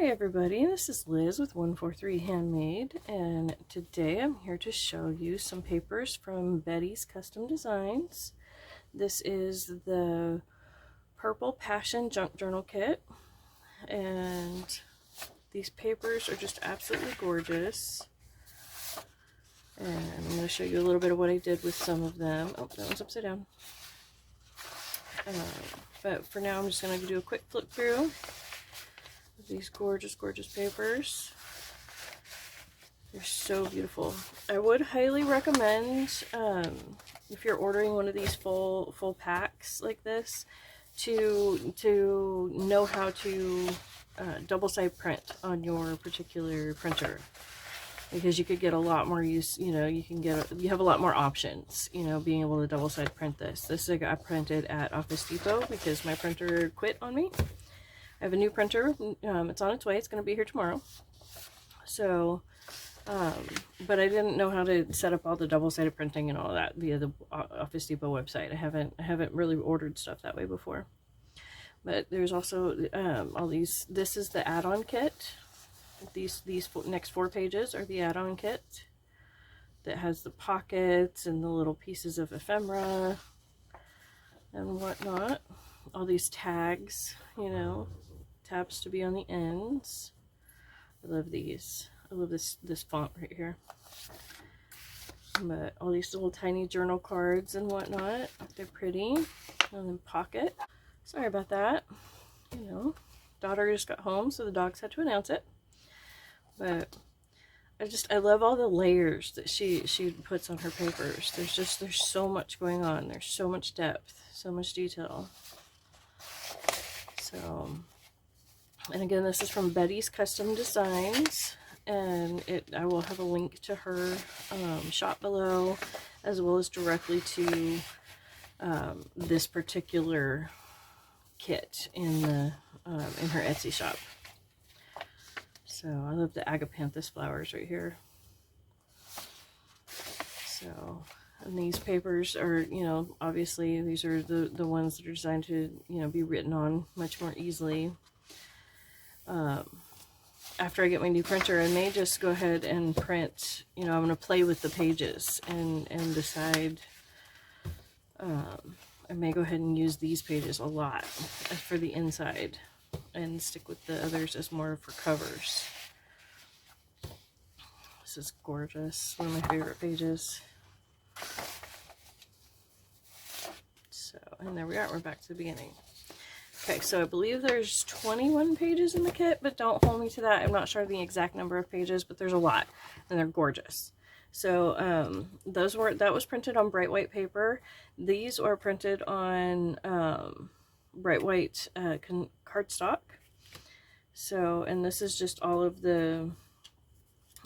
Hi everybody, this is Liz with 143 Handmade, and today I'm here to show you some papers from Betty's Custom Designs. This is the Purple Passion Junk Journal Kit, and these papers are just absolutely gorgeous. And I'm going to show you a little bit of what I did with some of them. Oh, that one's upside down. But for now I'm just going to do a quick flip through these gorgeous papers. They're so beautiful. I would highly recommend, if you're ordering one of these full packs like this, to know how to double-side print on your particular printer, because you could get a lot more use. You know, you have a lot more options, you know, being able to double-side print this. This I got printed at Office Depot because my printer quit on me. I have a new printer. It's on its way. It's going to be here tomorrow. So, but I didn't know how to set up all the double-sided printing and all that via the Office Depot website. I haven't really ordered stuff that way before. But there's also all these. This is the add-on kit. These next 4 pages are the add-on kit that has the pockets and the little pieces of ephemera and whatnot. All these tags, you know. Tabs to be on the ends. I love these. I love this font right here. But all these little tiny journal cards and whatnot, they're pretty. And then pocket. Sorry about that. You know, daughter just got home, so the dogs had to announce it. But I love all the layers that she puts on her papers. There's so much going on. There's so much depth, so much detail. So. And again, this is from Betty's Custom Designs, and I will have a link to her shop below, as well as directly to this particular kit in her Etsy shop. So I love the agapanthus flowers right here. So, and these papers are, you know, obviously these are the ones that are designed to, you know, be written on much more easily. After I get my new printer, I may just go ahead and print, you know, I'm going to play with the pages and decide, I may go ahead and use these pages a lot for the inside and stick with the others as more for covers. This is gorgeous, one of my favorite pages. So, and there we are, we're back to the beginning. Okay, so I believe there's 21 pages in the kit, but don't hold me to that. I'm not sure the exact number of pages, but there's a lot, and they're gorgeous. So that was printed on bright white paper. These are printed on bright white cardstock. So, and this is just all of the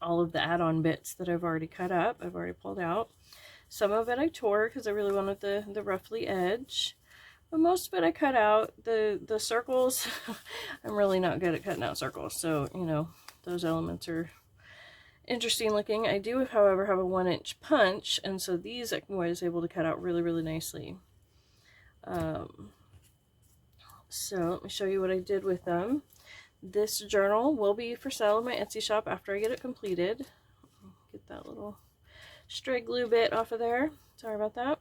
add-on bits that I've already cut up. I've already pulled out. Some of it I tore because I really wanted the ruffly edge. But most of it I cut out. The circles, I'm really not good at cutting out circles, so, you know, those elements are interesting looking. I do, however, have a 1-inch punch, and so these I was able to cut out really nicely. So let me show you what I did with them. This journal will be for sale in my Etsy shop after I get it completed. Get that little stray glue bit off of there. Sorry about that.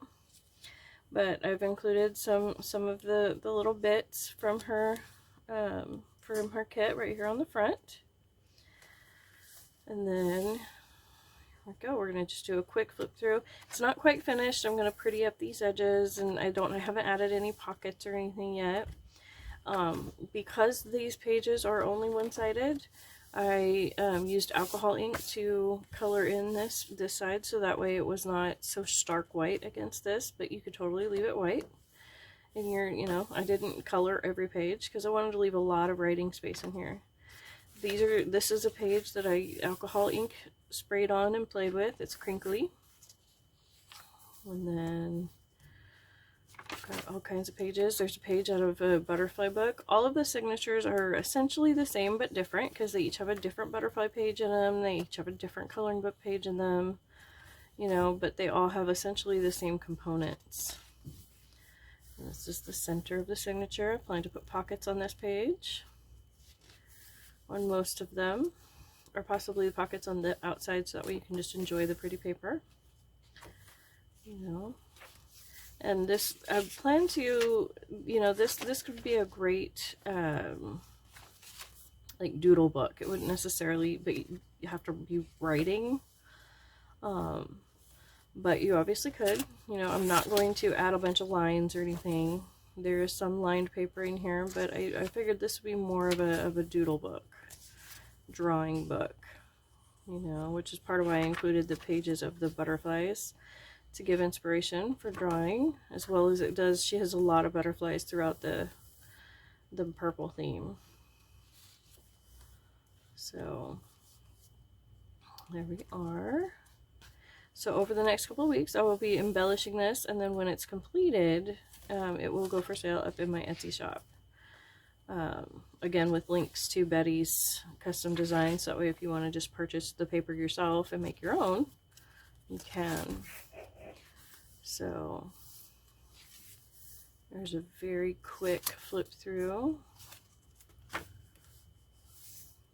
But I've included some of the little bits from her kit right here on the front. And then here we go. We're gonna just do a quick flip through. It's not quite finished. I'm gonna pretty up these edges, and I haven't added any pockets or anything yet. Because these pages are only one-sided, I used alcohol ink to color in this side, so that way it was not so stark white against this, but you could totally leave it white. And you know, I didn't color every page because I wanted to leave a lot of writing space in here. This is a page that I alcohol ink sprayed on and played with. It's crinkly. And then got all kinds of pages. There's a page out of a butterfly book. All of the signatures are essentially the same but different because they each have a different butterfly page in them. They each have a different coloring book page in them, you know, but they all have essentially the same components. And this is the center of the signature. I plan to put pockets on this page. on most of them, or possibly the pockets on the outside, so that way you can just enjoy the pretty paper, you know. And this, I plan to, you know, this could be a great like doodle book. It wouldn't necessarily, but you have to be writing, but you obviously could. You know, I'm not going to add a bunch of lines or anything. There is some lined paper in here, but I figured this would be more of a doodle book, drawing book, you know, which is part of why I included the pages of the butterflies, to give inspiration for drawing, as well as it does. She has a lot of butterflies throughout the purple theme. So there we are. So over the next couple of weeks, I will be embellishing this, and then when it's completed, it will go for sale up in my Etsy shop. Again, with links to Betty's custom designs, so that way if you want to just purchase the paper yourself and make your own, you can. So there's a very quick flip through.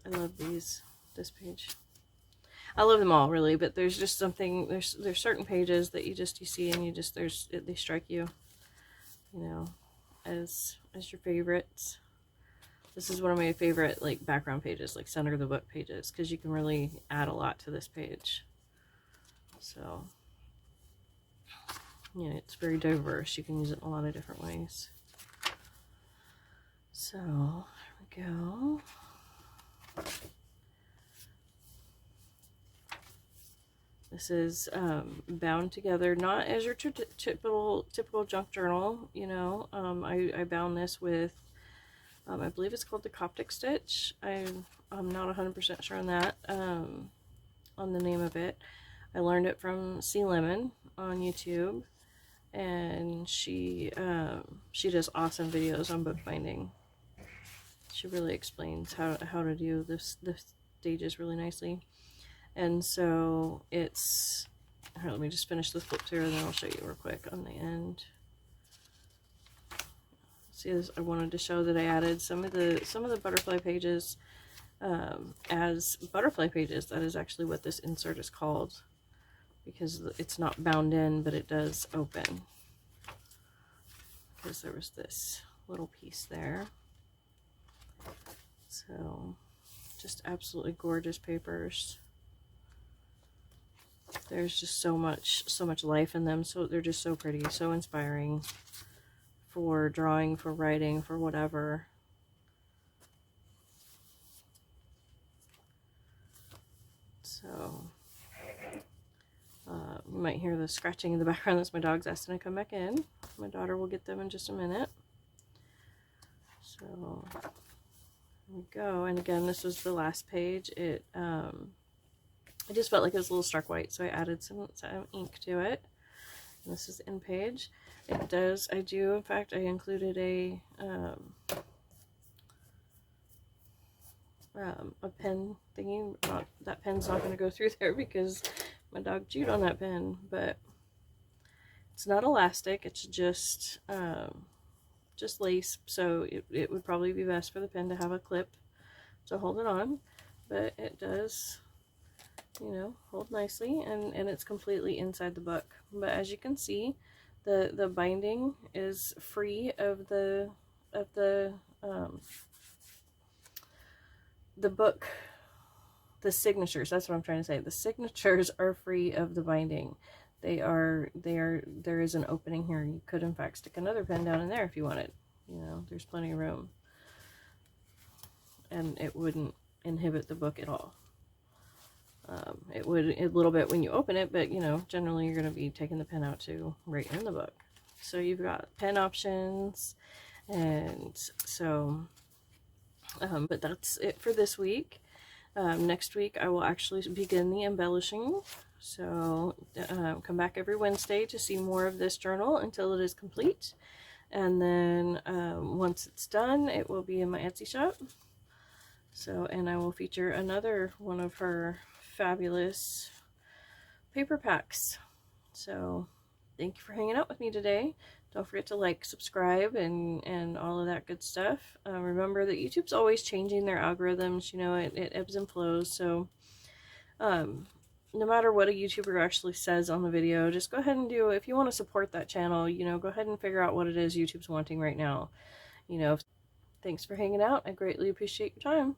I love this page. I love them all, really, but there's just something, there's certain pages that you see and they strike you, you know, as your favorites. This is one of my favorite, like, background pages, like center of the book pages, because you can really add a lot to this page. So yeah, it's very diverse. You can use it in a lot of different ways. So here we go. This is bound together, not as your typical junk journal, you know. I bound this with, I believe it's called the Coptic stitch. I'm not 100% sure on that, on the name of it. I learned it from C Lemon on YouTube, and she does awesome videos on bookbinding. She really explains how to do the stages really nicely. And so it's, here, let me just finish this flip through and then I'll show you real quick on the end. See, this, I wanted to show that I added some of the butterfly pages as butterfly pages. That is actually what this insert is called, because it's not bound in, but it does open, because there was this little piece there. So just absolutely gorgeous papers. There's just so much life in them, so they're just so pretty, so inspiring for drawing, for writing, for whatever. So you might hear the scratching in the background. That's my dog's asking to come back in. My daughter will get them in just a minute. So here we go. And again, this was the last page. I just felt like it was a little stark white, so I added some ink to it. And this is the end page. It does, in fact, I included a pen thingy. That pen's not going to go through there because my dog chewed on that pen, but it's not elastic, it's just lace, so it would probably be best for the pen to have a clip to hold it on, but it does, you know, hold nicely, and it's completely inside the book. But as you can see, the binding is free of the book, the signatures. That's what I'm trying to say. The signatures are free of the binding. There is an opening here. You could in fact stick another pen down in there if you wanted. You know, there's plenty of room, and it wouldn't inhibit the book at all. It would a little bit when you open it, but you know, generally you're going to be taking the pen out to write in the book. So you've got pen options, and so but that's it for this week. Next week I will actually begin the embellishing, so come back every Wednesday to see more of this journal until it is complete, and then once it's done, it will be in my Etsy shop. So, and I will feature another one of her fabulous paper packs. So thank you for hanging out with me today. Don't forget to like, subscribe, and all of that good stuff. Remember that YouTube's always changing their algorithms. You know, it ebbs and flows. So no matter what a YouTuber actually says on the video, just go ahead and do, if you want to support that channel, you know, go ahead and figure out what it is YouTube's wanting right now. You know, thanks for hanging out. I greatly appreciate your time.